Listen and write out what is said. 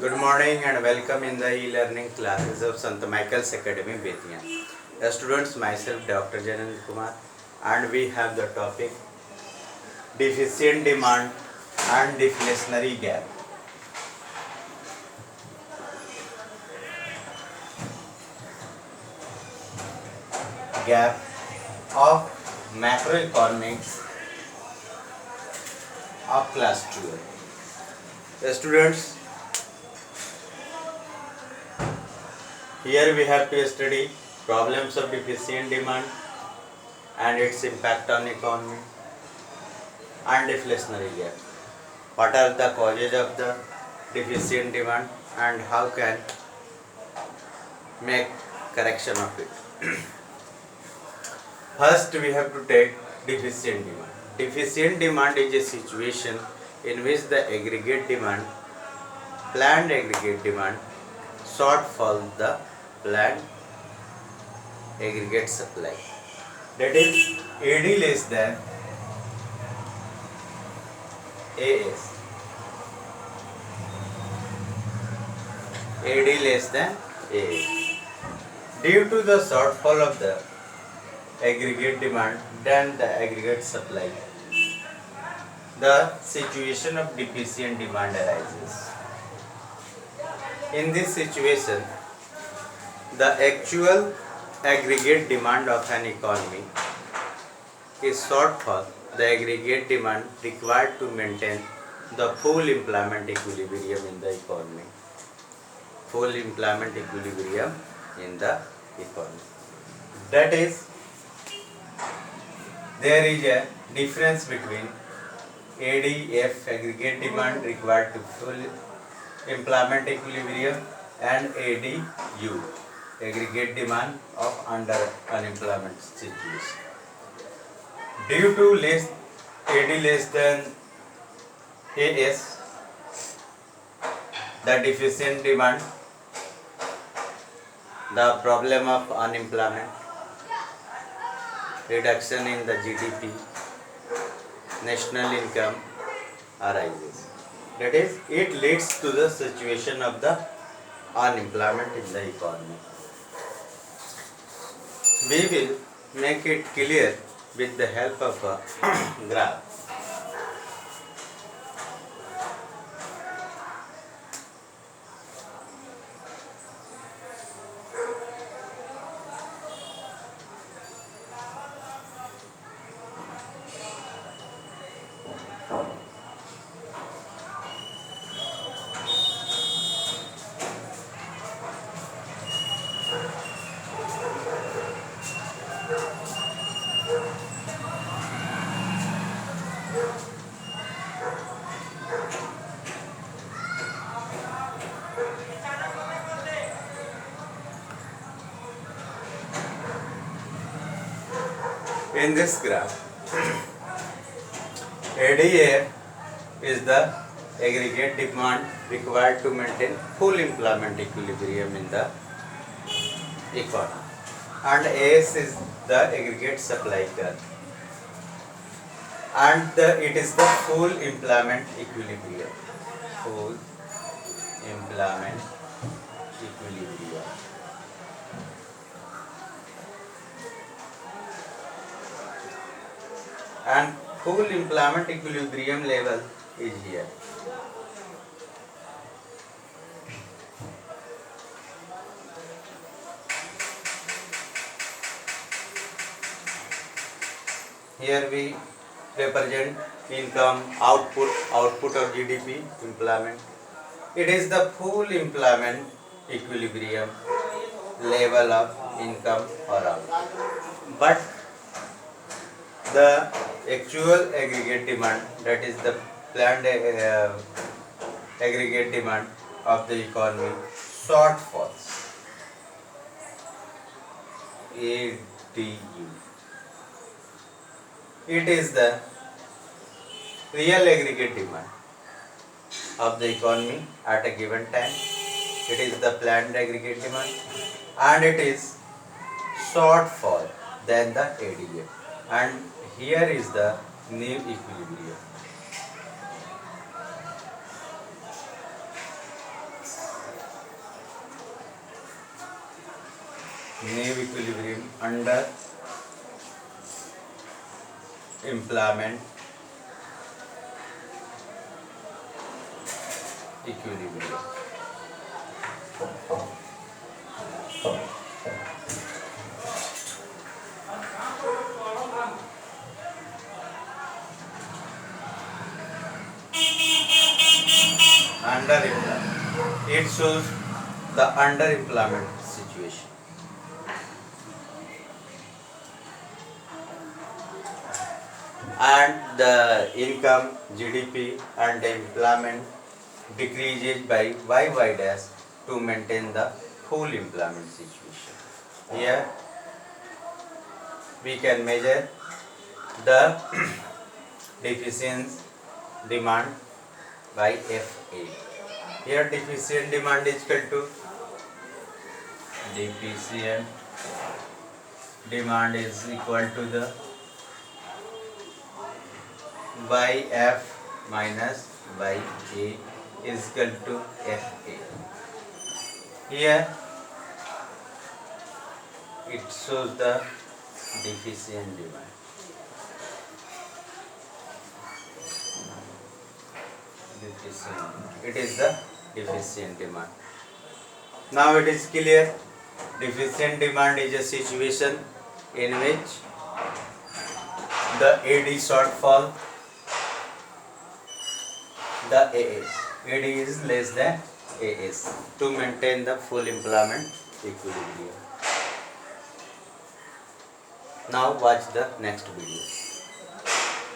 Good morning and welcome in the e-learning classes of Sant Michael's Academy, Bethian. Students, myself Dr. Janand Kumar, and we have the topic deficient demand and deflationary gap. Gap of macroeconomics of class 12. Students, here we have to study problems of deficient demand and its impact on economy and deflationary gap. What are the causes of the deficient demand and how can make correction of it. First we have to take deficient demand. Deficient demand is a situation in which the aggregate demand, planned aggregate demand, shortfall the planned aggregate supply. That is AD less than AS. AD less than AS. Due to the shortfall of the aggregate demand than the aggregate supply, the situation of deficient demand arises. In this situation, the actual aggregate demand of an economy is shortfall the aggregate demand required to maintain the full employment equilibrium in the economy. Full employment equilibrium in the economy. That is, there is a difference between ADF aggregate demand required to full employment equilibrium and ADU aggregate demand of under unemployment situation. Due to AD less than AS, the deficient demand, the problem of unemployment, reduction in the GDP, national income arises. That is, it leads to the situation of the unemployment in the economy. We will make it clear with the help of a graph. In this graph, ADA is the aggregate demand required to maintain full employment equilibrium in the economy, and AS is the aggregate supply curve, and it is the full employment equilibrium. Full employment equilibrium. And full employment equilibrium level is here. Here we represent income, output of GDP, employment. It is the full employment equilibrium level of income or output. But the actual aggregate demand, that is the planned aggregate demand of the economy, shortfalls. ADU. It is the real aggregate demand of the economy at a given time. It is the planned aggregate demand, and it is shortfall than the ADA. And here is the new equilibrium. Nave equilibrium under implement equilibrium. Under implement. It shows the under implement situation. And the income, GDP and the employment decreases by y dash to maintain the full employment situation. Here we can measure the deficient demand by FA. Here deficient demand is equal to deficient demand is equal to the by F minus by A is equal to FA. Here it shows the deficient demand. It is the deficient demand. Now it is clear. Deficient demand is a situation in which the AD shortfall, the AD is less than AS to maintain the full employment equilibrium. Now watch the next video.